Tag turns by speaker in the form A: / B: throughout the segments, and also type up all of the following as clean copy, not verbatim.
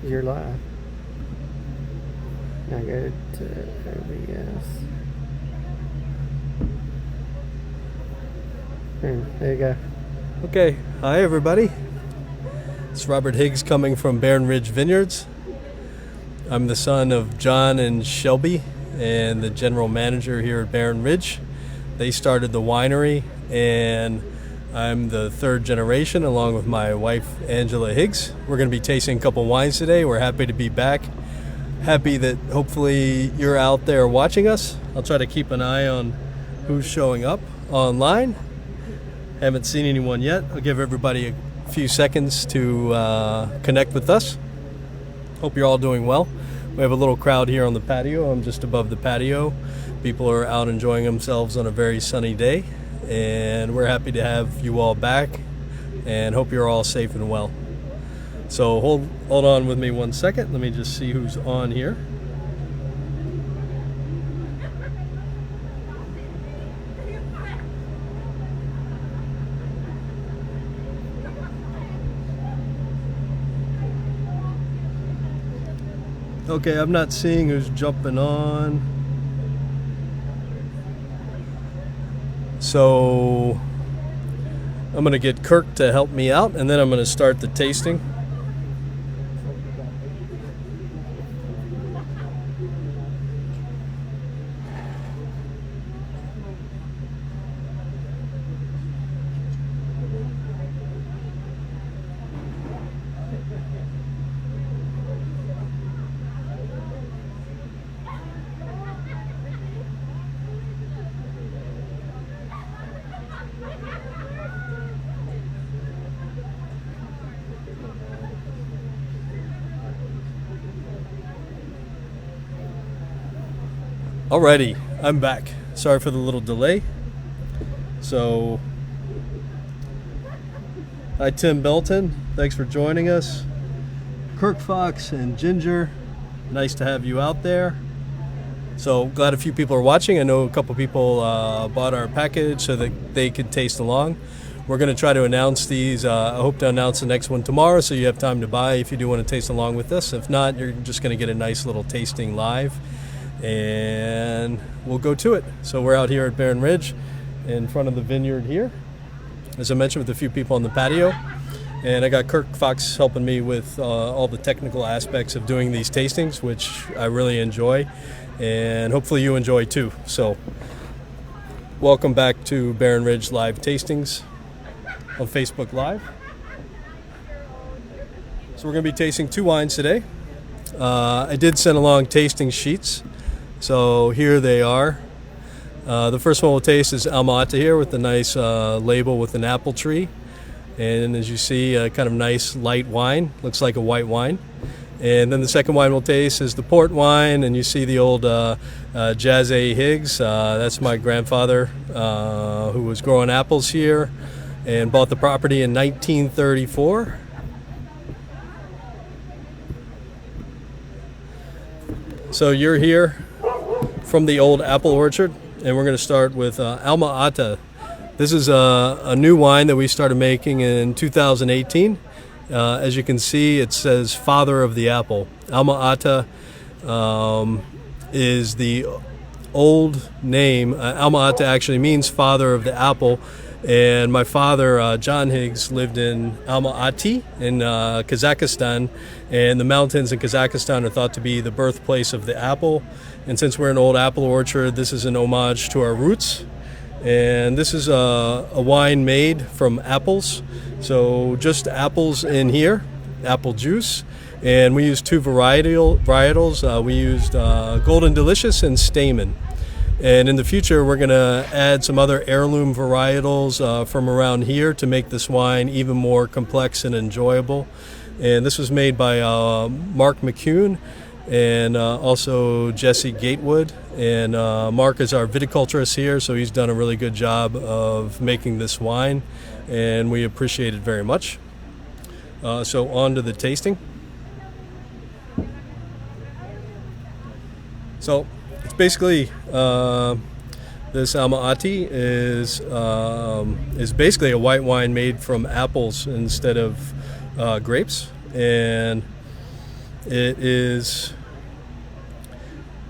A: you're live. Now go to OBS. There you go.
B: Okay, hi everybody. It's Robert Higgs coming from Barren Ridge Vineyards. I'm the son of John and Shelby and the general manager here at Barren Ridge. They started the winery and I'm the third generation along with my wife Angela Higgs. We're going to be tasting a couple wines today. We're happy to be back. Happy that hopefully you're out there watching us. I'll try to keep an eye on who's showing up online. Haven't seen anyone yet. I'll give everybody a few seconds to connect with us. Hope you're all doing well. We have a little crowd here on the patio. I'm just above the patio. People are out enjoying themselves on a very sunny day. And we're happy to have you all back and hope you're all safe and well. So hold on with me one second. Let me just see who's on here. Okay, I'm not seeing who's jumping on. So I'm going to get Kirk to help me out, and then I'm going to start the tasting. Alrighty, I'm back. Sorry for the little delay. So, hi Tim Belton, thanks for joining us. Kirk Fox and Ginger, nice to have you out there. So glad a few people are watching. I know a couple people bought our package so that they could taste along. We're going to try to announce these. I hope to announce the next one tomorrow so you have time to buy if you do want to taste along with us. If not, you're just going to get a nice little tasting live. And we'll go to it. So we're out here at Barren Ridge in front of the vineyard here, as I mentioned, with a few people on the patio. And I got Kirk Fox helping me with all the technical aspects of doing these tastings, which I really enjoy, and hopefully you enjoy too. So welcome back to Barren Ridge Live Tastings on Facebook Live. So we're going to be tasting two wines today. I did send along tasting sheets. So here they are. The first one we'll taste is Alma Ata here with the nice label with an apple tree. And as you see, a kind of nice light wine. Looks like a white wine. And then the second wine we'll taste is the port wine. And you see the old Jazzy Higgs. That's my grandfather who was growing apples here and bought the property in 1934. So you're here from the old apple orchard, and we're going to start with Alma Ata. This is a new wine that we started making in 2018. As you can see, it says Father of the Apple. Alma Ata is the old name. Alma Ata actually means Father of the Apple. And my father, John Higgs, lived in Alma Ata in Kazakhstan, and the mountains in Kazakhstan are thought to be the birthplace of the apple. And since we're an old apple orchard, this is an homage to our roots. And this is a wine made from apples, so just apples in here, apple juice. And we used two varietals. We used Golden Delicious and Stamen. And in the future, we're going to add some other heirloom varietals from around here to make this wine even more complex and enjoyable. And this was made by Mark McCune and also Jesse Gatewood. And Mark is our viticulturist here, so he's done a really good job of making this wine, and we appreciate it very much. So on to the tasting. So it's basically this Alma Ata is basically a white wine made from apples instead of grapes, and It is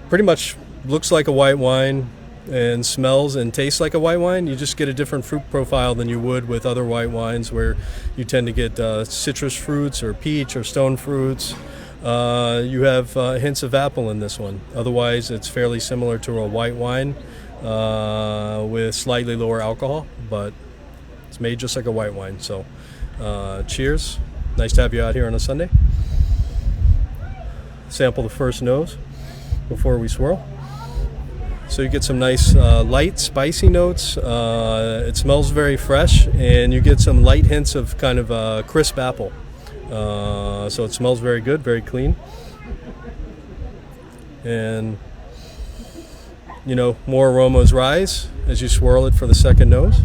B: pretty much looks like a white wine and smells and tastes like a white wine. You just get a different fruit profile than you would with other white wines, where you tend to get citrus fruits or peach or stone fruits. You have hints of apple in this one. Otherwise, it's fairly similar to a white wine with slightly lower alcohol, but it's made just like a white wine. So cheers. Nice to have you out here on a Sunday. Sample the first nose before we swirl. So you get some nice light, spicy notes. It smells very fresh, and you get some light hints of kind of crisp apple. So it smells very good, very clean. And, you know, more aromas rise as you swirl it for the second nose.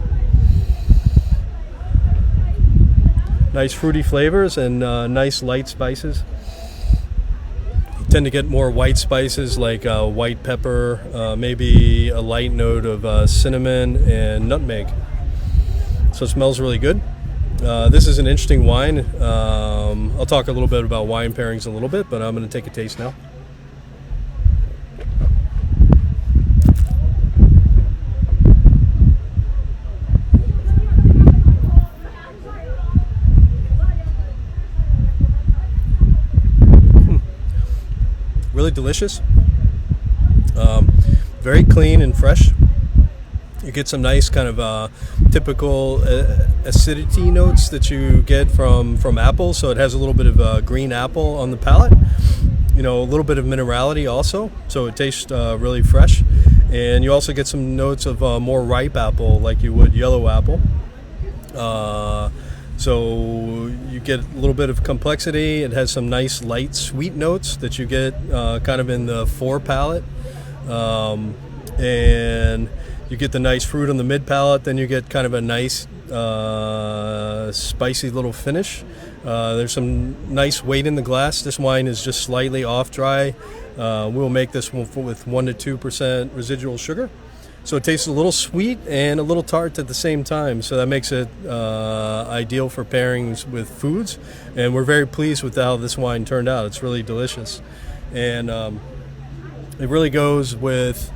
B: Nice fruity flavors and nice light spices. Tend to get more white spices like white pepper, maybe a light note of cinnamon and nutmeg. So it smells really good. This is an interesting wine. I'll talk a little bit about wine pairings in a little bit, but I'm going to take a taste now. Really delicious, very clean and fresh. You get some nice kind of typical acidity notes that you get from apple. So it has a little bit of green apple on the palate. You know, a little bit of minerality also. So it tastes really fresh, and you also get some notes of more ripe apple, like you would yellow apple. So you get a little bit of complexity. It has some nice light sweet notes that you get kind of in the fore palate. And you get the nice fruit on the mid palate. Then you get kind of a nice spicy little finish. There's some nice weight in the glass. This wine is just slightly off dry. We'll make this one with 1 to 2% residual sugar. So it tastes a little sweet and a little tart at the same time. So that makes it ideal for pairings with foods. And we're very pleased with how this wine turned out. It's really delicious. And it really goes with,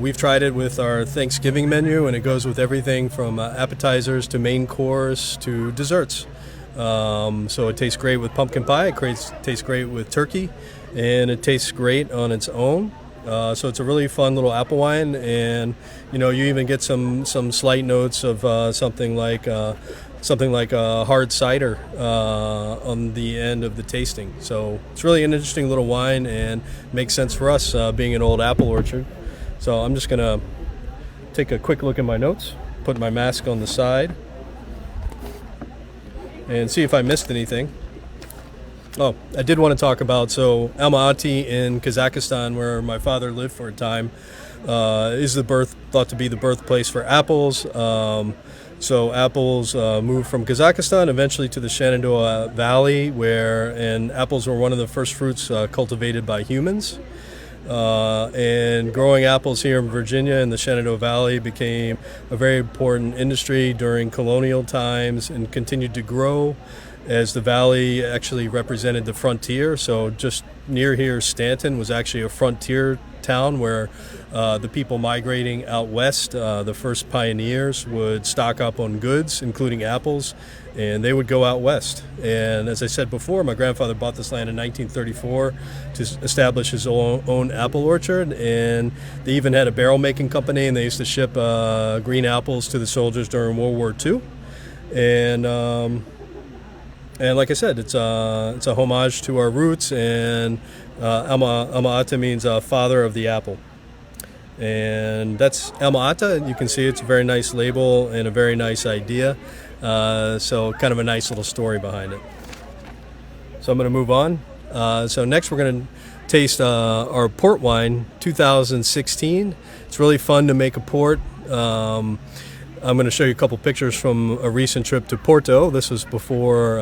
B: we've tried it with our Thanksgiving menu, and it goes with everything from appetizers to main course to desserts. So it tastes great with pumpkin pie. It tastes great with turkey. And it tastes great on its own. So it's a really fun little apple wine, and you know, you even get some slight notes of something like a hard cider on the end of the tasting. So it's really an interesting little wine, and makes sense for us being an old apple orchard. So I'm just gonna take a quick look at my notes, put my mask on the side, and see if I missed anything. Oh, I did want to talk about, so Alma Ata in Kazakhstan, where my father lived for a time, is thought to be the birthplace for apples. So apples moved from Kazakhstan eventually to the Shenandoah Valley, and apples were one of the first fruits cultivated by humans. And growing apples here in Virginia in the Shenandoah Valley became a very important industry during colonial times, and continued to grow as the valley actually represented the frontier. So just near here, Stanton was actually a frontier town where the people migrating out west, the first pioneers, would stock up on goods, including apples, and they would go out west. And as I said before, my grandfather bought this land in 1934 to establish his own apple orchard, and they even had a barrel making company, and they used to ship green apples to the soldiers during World War II. And like I said, it's a homage to our roots, and Alma Ata means father of the apple. And that's Alma Ata. You can see it's a very nice label and a very nice idea. So kind of a nice little story behind it. So I'm going to move on. So next we're going to taste our port wine, 2016. It's really fun to make a port. I'm going to show you a couple pictures from a recent trip to Porto. This was before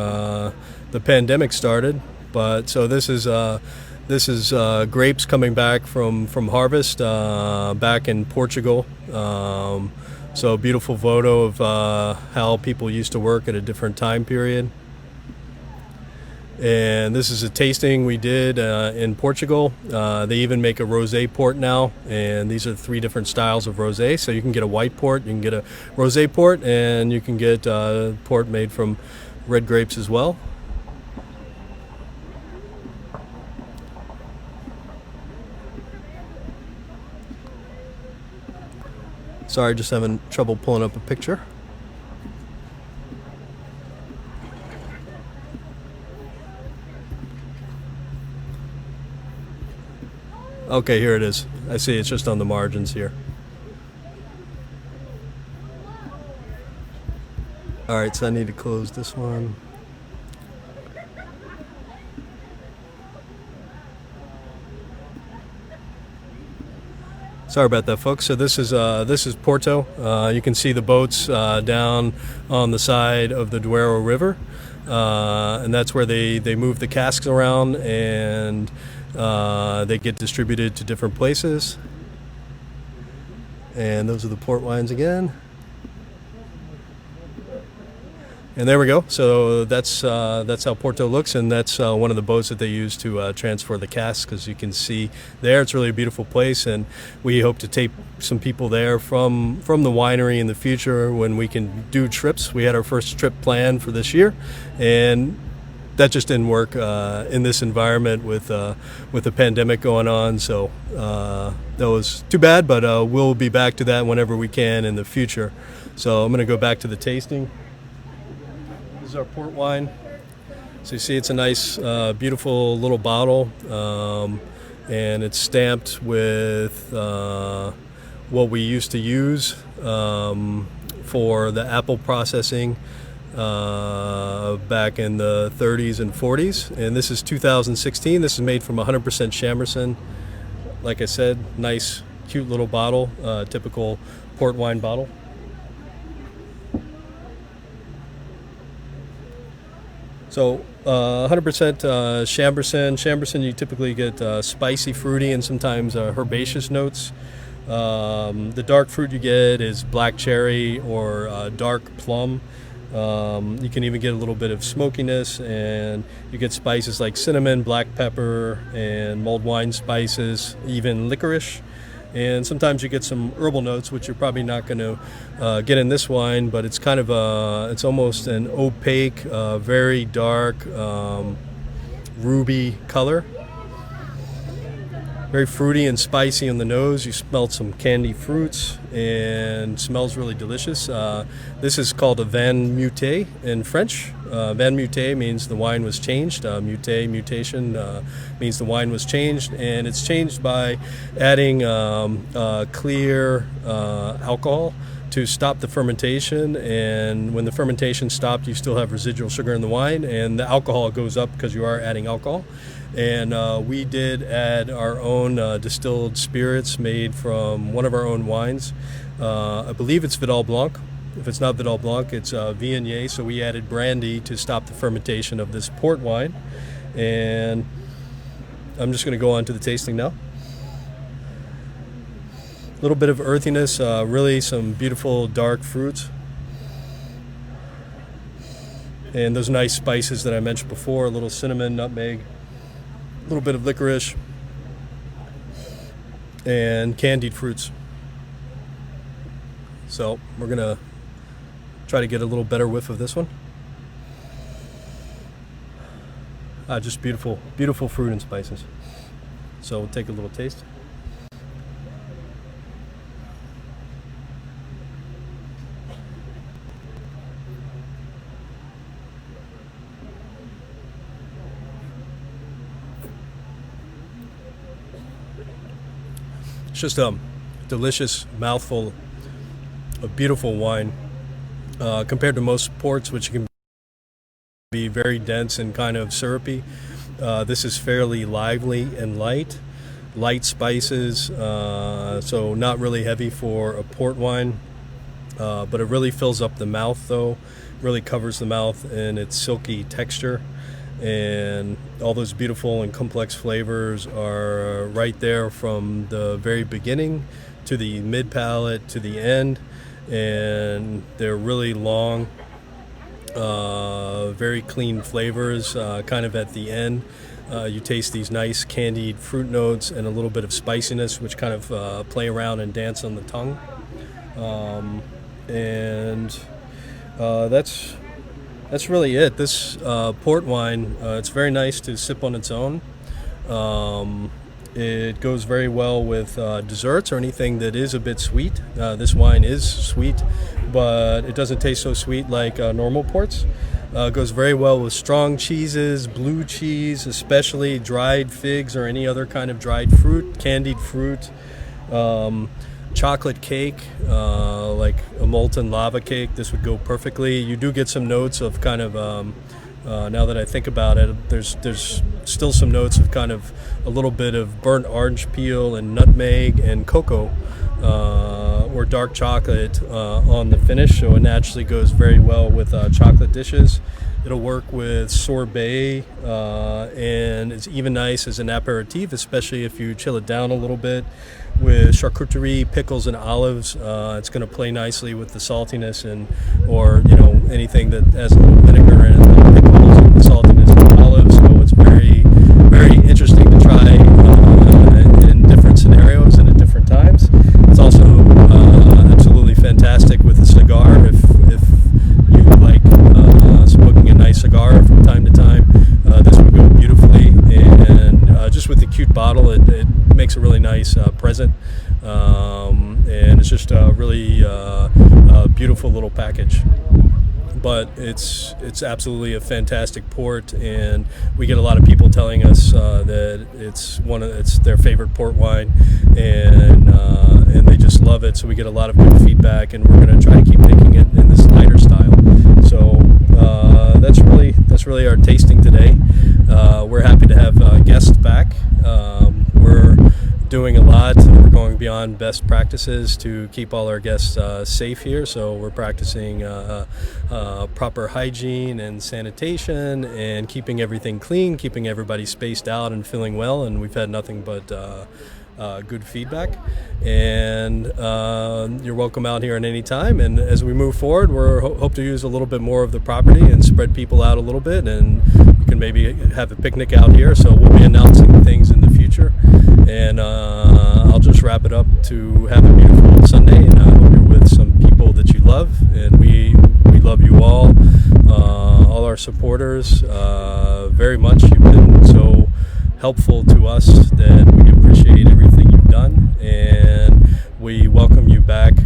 B: the pandemic started, but so this is grapes coming back from harvest back in Portugal. So a beautiful photo of how people used to work at a different time period. And this is a tasting we did in Portugal. They even make a rosé port now, and these are 3 different styles of rosé. So you can get a white port, you can get a rosé port, and you can get port made from red grapes as well. Sorry, just having trouble pulling up a picture. Okay, here it is. I see it's just on the margins here. Alright, so I need to close this one. Sorry about that, folks. So this is Porto. You can see the boats down on the side of the Douro River, and that's where they move the casks around, and they get distributed to different places. And those are the port wines again. And there we go. So that's how Porto looks, and that's one of the boats that they use to transfer the casks. As you can see there, it's really a beautiful place, and we hope to take some people there from the winery in the future when we can do trips. We had our first trip planned for this year, and that just didn't work in this environment with the pandemic going on. So that was too bad, but we'll be back to that whenever we can in the future. So I'm going to go back to the tasting. This is our port wine. So you see it's a nice, beautiful little bottle, and it's stamped with what we used to use for the apple processing back in the 30s and 40s. And this is 2016. This is made from 100% Chamberson. Like I said, nice, cute little bottle, typical port wine bottle. So 100% Chamberson. Chamberson, you typically get spicy, fruity, and sometimes herbaceous notes. The dark fruit you get is black cherry or dark plum. You can even get a little bit of smokiness, and you get spices like cinnamon, black pepper, and mulled wine spices, even licorice. And sometimes you get some herbal notes, which you're probably not going to get in this wine, but it's kind of it's almost an opaque, very dark, ruby color. Very fruity and spicy on the nose. You smelled some candy fruits, and smells really delicious. This is called a vin muté in French. Vin muté means the wine was changed. Mutation means the wine was changed, and it's changed by adding clear alcohol to stop the fermentation. And when the fermentation stopped, you still have residual sugar in the wine, and the alcohol goes up because you are adding alcohol. And we did add our own distilled spirits made from one of our own wines. I believe it's Vidal Blanc. If it's not Vidal Blanc, it's Viognier. So we added brandy to stop the fermentation of this port wine. And I'm just going to go on to the tasting now. A little bit of earthiness, really some beautiful dark fruits. And those nice spices that I mentioned before, a little cinnamon, nutmeg, a little bit of licorice, and candied fruits. So we're going to try to get a little better whiff of this one. Just beautiful, beautiful fruit and spices. So we'll take a little taste. It's just a delicious mouthful of beautiful wine compared to most ports, which can be very dense and kind of syrupy. This is fairly lively and light spices, so not really heavy for a port wine, but it really fills up the mouth though, really covers the mouth in its silky texture. And all those beautiful and complex flavors are right there from the very beginning to the mid palate to the end, and they're really long Very clean flavors, kind of at the end. You taste these nice candied fruit notes and a little bit of spiciness, which kind of play around and dance on the tongue. And that's really it. This port wine, it's very nice to sip on its own. It goes very well with desserts or anything that is a bit sweet. This wine is sweet, but it doesn't taste so sweet like normal ports. Goes very well with strong cheeses, blue cheese, especially dried figs or any other kind of dried fruit, candied fruit, chocolate cake, like a molten lava cake. This would go perfectly. You do get some notes of kind of, now that I think about it, there's still some notes of kind of a little bit of burnt orange peel and nutmeg and cocoa or dark chocolate on the finish, so it naturally goes very well with chocolate dishes. It'll work with sorbet, and it's even nice as an aperitif, especially if you chill it down a little bit with charcuterie, pickles, and olives. It's going to play nicely with the saltiness or anything that has a little vinegar in it, the pickles and the saltiness of the olives. So it's very, very interesting to try in different scenarios and at different times. It's also absolutely fantastic with a cigar. If you like smoking a nice cigar from time to time, this would go beautifully. And just with the cute bottle, it makes a really nice present. And it's just a really beautiful little package. But it's absolutely a fantastic port, and we get a lot of people telling us that it's their favorite port wine, and they just love it. So we get a lot of good feedback, and we're going to try to keep making it in this lighter style. So that's really our tasting today. We're happy to have guests back. We're doing a lot. We're going beyond best practices to keep all our guests safe here. So we're practicing proper hygiene and sanitation and keeping everything clean, keeping everybody spaced out and feeling well. And we've had nothing but good feedback. And you're welcome out here at any time. And as we move forward, we're hope to use a little bit more of the property and spread people out a little bit. And you can maybe have a picnic out here. So we'll be announcing things in the future. And I'll just wrap it up to have a beautiful Sunday, and I hope you're with some people that you love, and we love you all our supporters very much. You've been so helpful to us that we appreciate everything you've done, and we welcome you back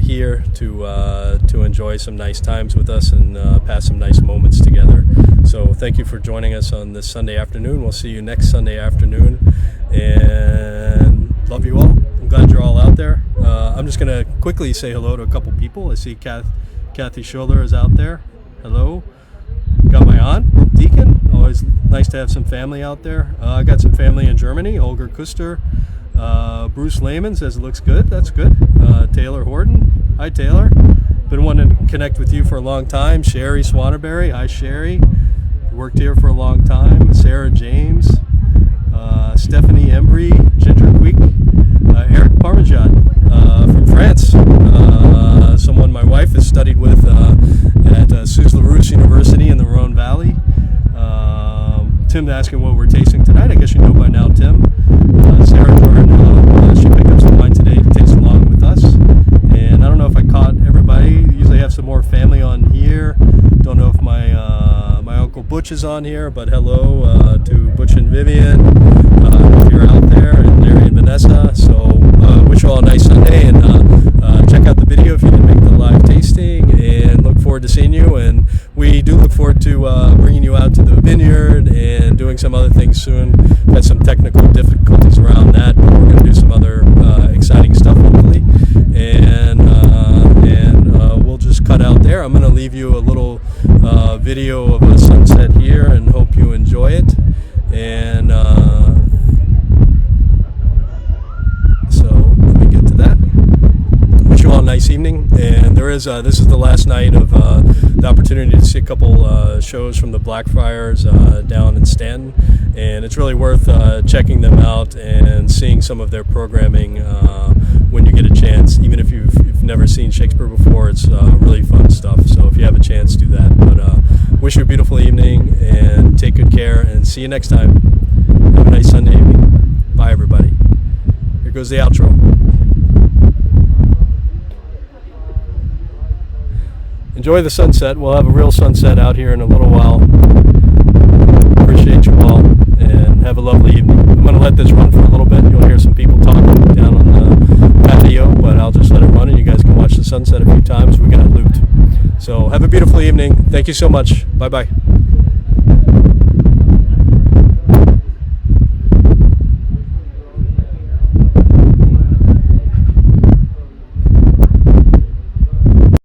B: here to enjoy some nice times with us and pass some nice moments together. So thank you for joining us on this Sunday afternoon. We'll see you next Sunday afternoon, and love you all. I'm glad you're all out there. I'm just going to quickly say hello to a couple people. I see Kathy Schuller is out there. Hello. Got my aunt, Deacon. Always nice to have some family out there. I got some family in Germany. Holger Kuster. Bruce Lehman says it looks good. That's good. Taylor Horton. Hi, Taylor. Been wanting to connect with you for a long time. Sherry Swannerberry. Hi, Sherry. Worked here for a long time. Sarah James. Stephanie Embry. Ginger Quick. Eric Parmesan from France. Someone my wife has studied with at Suze LaRousse University in the Rhone Valley. Tim asking what we're tasting tonight. I guess you know by now, Tim. Sarah Jordan, she picked up some wine today to taste along with us. And I don't know if I caught everybody. Usually have some more family on here. Don't know if my Uncle Butch is on here, but hello to Butch and Vivian. If you're out there, and Larry and Vanessa. So wish you all a nice Sunday, and check out the video if you didn't make the live tasting, and look forward to seeing you. And we do look forward to bringing you out to the vineyard and doing some other things soon. Had some technical difficulties around that, but we're going to do some other exciting stuff hopefully. And we'll just cut out there. I'm going to leave you a little video of a sunset here, and hope you enjoy it. And so let me get to that. Wish you all a nice evening. And there is this is the last night of the opportunity to see a couple shows from the Blackfriars down in Stanton, and it's really worth checking them out and seeing some of their programming when you get a chance, even if you've never seen Shakespeare before, it's really fun stuff. So if you have a chance, do that. But wish you a beautiful evening, and take good care, and see you next time. Have a nice Sunday evening. Bye, everybody. Here goes the outro. Enjoy the sunset. We'll have a real sunset out here in a little while. Appreciate you all, and have a lovely evening. I'm going to let this run for a little bit. You'll hear some people talking down on the patio, but I'll just let it run, and you guys can watch the sunset a few times. We got it looped. So have a beautiful evening. Thank you so much. Bye-bye.